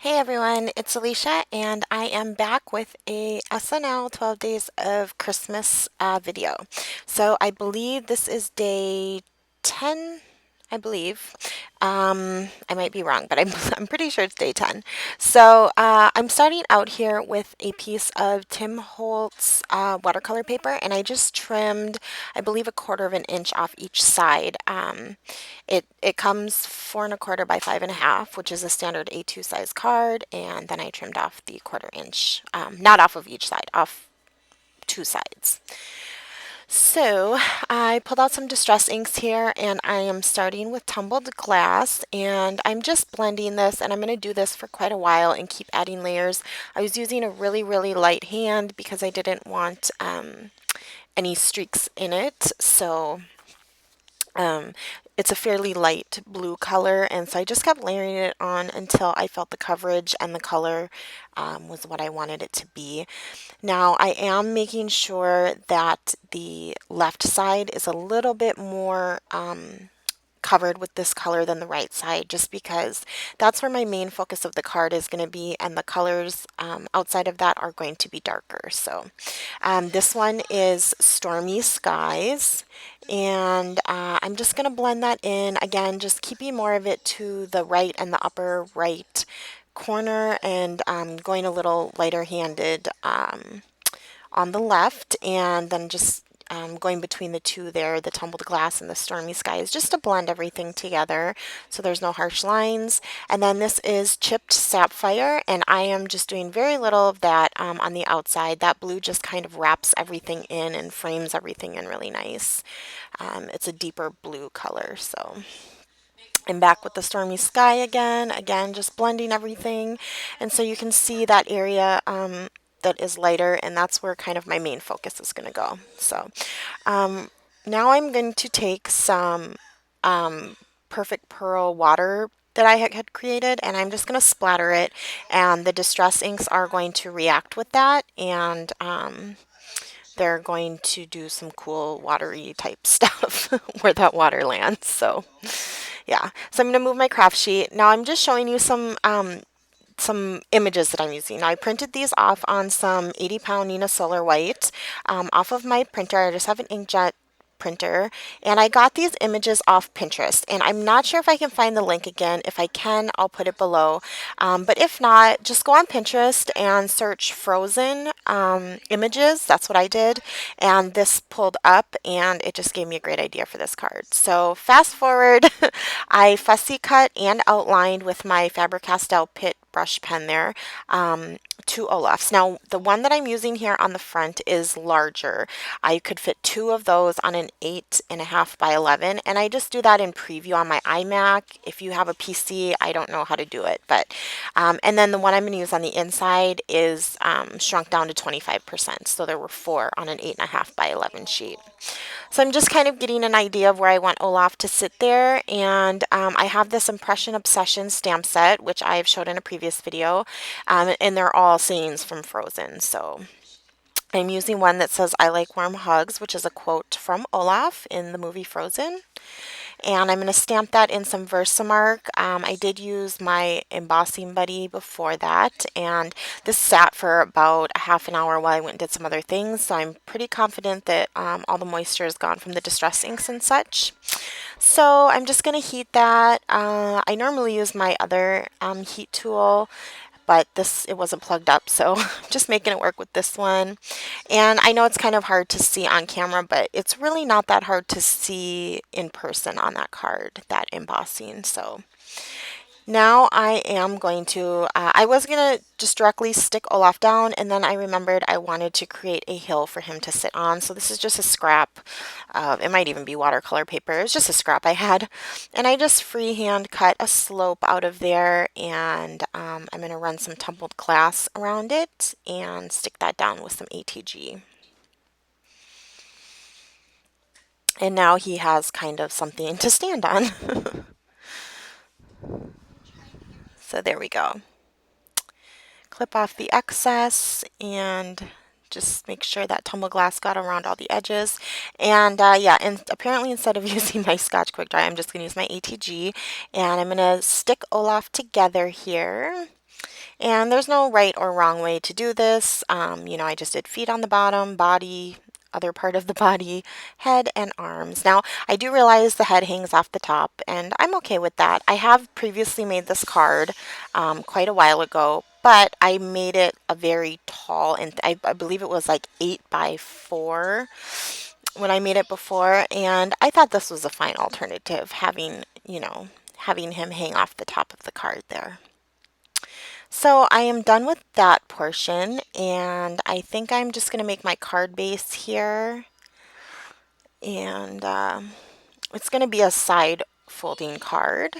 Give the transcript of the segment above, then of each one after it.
Hey everyone, it's Alicia, and I am back with a SNL 12 Days of Christmas video. So I believe this is day 10, I believe. I might be wrong, but I'm pretty sure it's day 10. So I'm starting out here with a piece of Tim Holtz watercolor paper, and I just trimmed, I believe, 1/4 of an inch off each side. It comes 4 1/4 by 5 1/2, which is a standard A2 size card, and then I trimmed off the 1/4 inch, not off of each side, off two sides. So I pulled out some distress inks here, and I am starting with tumbled glass, and I'm just blending this, and I'm going to do this for quite a while and keep adding layers. I was using a really light hand because I didn't want any streaks in it, so um, it's a fairly light blue color, and so I just kept layering it on until I felt the coverage and the color was what I wanted it to be. Now I am making sure that the left side is a little bit more covered with this color than the right side, just because that's where my main focus of the card is going to be, and the colors outside of that are going to be darker. So this one is Stormy Skies, and I'm just going to blend that in again, just keeping more of it to the right and the upper right corner, and going a little lighter handed on the left, and then just going between the two there, the tumbled glass and the stormy skies, just to blend everything together so there's no harsh lines. And then this is chipped sapphire, and I am just doing very little of that on the outside. That blue just kind of wraps everything in and frames everything in really nice. It's a deeper blue color, so I'm back with the stormy sky again, just blending everything. And so you can see that area that is lighter, and that's where kind of my main focus is going to go. So um, now I'm going to take some Perfect Pearl water that I had created, and I'm just going to splatter it, and the distress inks are going to react with that, and they're going to do some cool watery type stuff where that water lands. So yeah, so I'm going to move my craft sheet. Now I'm just showing you some images that I'm using. Now I printed these off on some 80-pound Nina Solar White off of my printer. I just have an inkjet printer, and I got these images off Pinterest, and I'm not sure if I can find the link again. If I can, I'll put it below, but if not, just go on Pinterest and search frozen images. That's what I did, and this pulled up, and it just gave me a great idea for this card. So fast forward, I fussy cut and outlined with my Faber-Castell Pitt brush pen there, two Olafs. Now, the one that I'm using here on the front is larger. I could fit two of those on an 8.5 by 11, and I just do that in preview on my iMac. If you have a PC, I don't know how to do it, but and then the one I'm going to use on the inside is shrunk down to 25%. So there were four on an 8.5 by 11 sheet. So I'm just kind of getting an idea of where I want Olaf to sit there, and I have this Impression Obsession stamp set, which I've showed in a previous video, and they're all scenes from Frozen. So I'm using one that says "I like warm hugs," which is a quote from Olaf in the movie Frozen. And I'm going to stamp that in some Versamark. I did use my embossing buddy before that, and this sat for about a half an hour while I went and did some other things, so I'm pretty confident that all the moisture is gone from the distress inks and such. So I'm just going to heat that. I normally use my other heat tool, but this, it wasn't plugged up, so I'm just making it work with this one. And I know it's kind of hard to see on camera, but it's really not that hard to see in person on that card, that embossing. So now I am going to, I was going to just directly stick Olaf down, and then I remembered I wanted to create a hill for him to sit on. So this is just a scrap. It might even be watercolor paper. It was just a scrap I had. And I just freehand cut a slope out of there, and I'm going to run some tumbled glass around it and stick that down with some ATG. And now he has kind of something to stand on. So there we go. Clip off the excess and just make sure that tumble glass got around all the edges. And yeah, and apparently instead of using my Scotch Quick Dry, I'm just going to use my ATG. And I'm going to stick Olaf together here. And there's no right or wrong way to do this. You know, I just did feet on the bottom, body, other part of the body, head, and arms. Now, I do realize the head hangs off the top, and I'm okay with that. I have previously made this card quite a while ago, but I made it a very tall, and I believe it was like 8 by 4 when I made it before, and I thought this was a fine alternative, having, you know, having him hang off the top of the card there. So I am done with that portion, and I think I'm just going to make my card base here, and it's going to be a side folding card.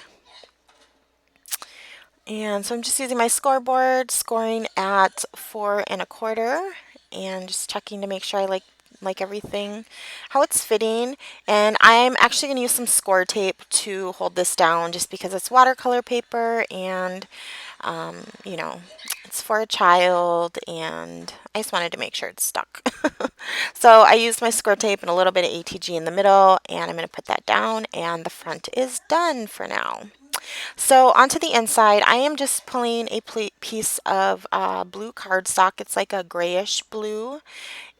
And so I'm just using my scoreboard, scoring at 4 1/4, and just checking to make sure I like everything, how it's fitting. And I'm actually going to use some score tape to hold this down just because it's watercolor paper, and you know, it's for a child, and I just wanted to make sure it's stuck. So I used my score tape and a little bit of ATG in the middle, and I'm going to put that down, and the front is done for now. So onto the inside, I am just pulling a piece of blue cardstock. It's like a grayish blue,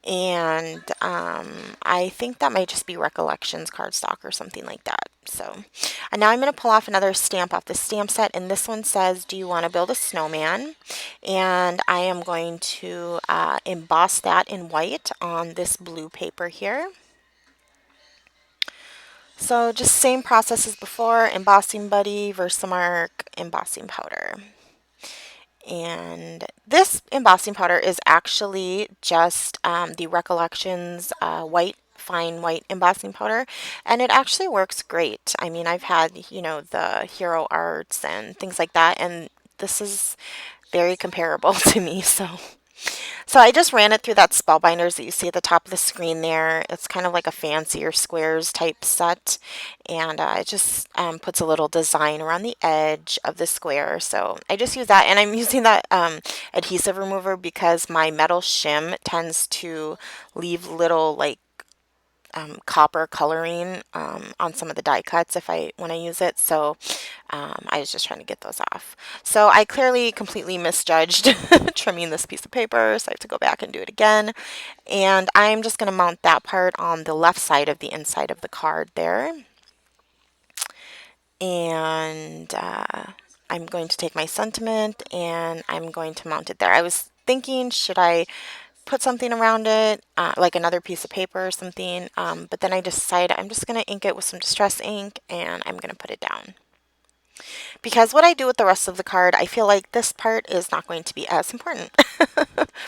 and I think that might just be Recollections cardstock or something like that. So, and now I'm going to pull off another stamp off the stamp set, and this one says, "Do you want to build a snowman?" And I am going to emboss that in white on this blue paper here. So just same process as before: embossing buddy, Versamark, embossing powder. And this embossing powder is actually just the Recollections white, fine white embossing powder, and it actually works great. I mean, I've had, you know, the Hero Arts and things like that, and this is very comparable to me. So I just ran it through that Spellbinders that you see at the top of the screen there. It's kind of like a fancier squares type set, and it just puts a little design around the edge of the square. So I just use that, and I'm using that adhesive remover because my metal shim tends to leave little like copper coloring on some of the die cuts when I use it. So I was just trying to get those off. So I clearly completely misjudged trimming this piece of paper, so I have to go back and do it again. And I'm just going to mount that part on the left side of the inside of the card there. And I'm going to take my sentiment and I'm going to mount it there. I was thinking, should I put something around it, like another piece of paper or something, but then I decided I'm just going to ink it with some distress ink, and I'm going to put it down. Because what I do with the rest of the card, I feel like this part is not going to be as important,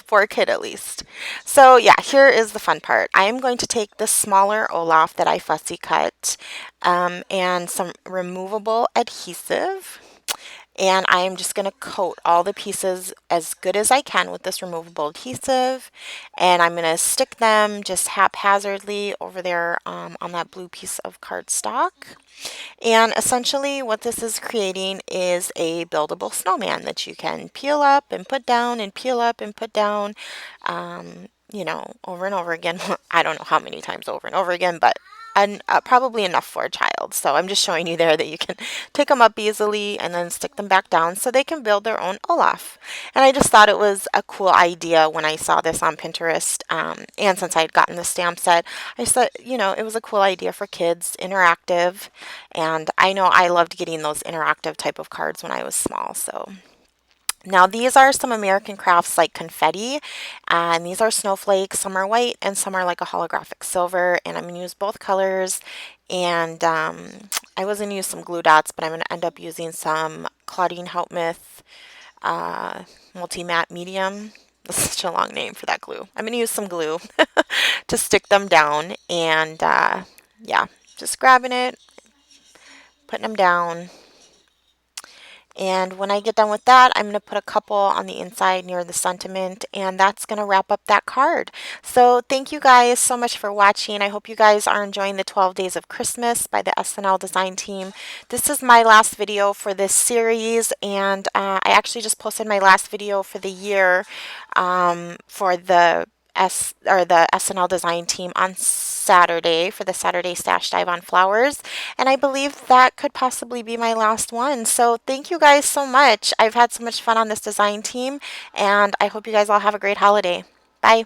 for a kid at least. So yeah, here is the fun part. I am going to take the smaller Olaf that I fussy cut, and some removable adhesive, and I am just going to coat all the pieces as good as I can with this removable adhesive, and I'm going to stick them just haphazardly over there on that blue piece of cardstock. And essentially what this is creating is a buildable snowman that you can peel up and put down and peel up and put down, you know, over and over again. I don't know how many times over and over again, but probably enough for a child. So I'm just showing you there that you can pick them up easily and then stick them back down so they can build their own Olaf. And I just thought it was a cool idea when I saw this on Pinterest. And since I had gotten the stamp set, I thought, you know, it was a cool idea for kids, interactive. And I know I loved getting those interactive type of cards when I was small. So now these are some American crafts like confetti, and these are snowflakes. Some are white and some are like a holographic silver, and I'm going to use both colors. And I was going to use some glue dots, but I'm going to end up using some Claudine Houtmouth multi-matte medium. That's such a long name for that glue. I'm going to use some glue to stick them down, and yeah, just grabbing it, putting them down. And when I get done with that, I'm going to put a couple on the inside near the sentiment, and that's going to wrap up that card. So thank you guys so much for watching. I hope you guys are enjoying the 12 Days of Christmas by the SNL design team. This is my last video for this series, and I actually just posted my last video for the year for the the SNL design team on Saturday for the Saturday Stash Dive on flowers, and I believe that could possibly be my last one. So thank you guys so much. I've had so much fun on this design team, and I hope you guys all have a great holiday. Bye.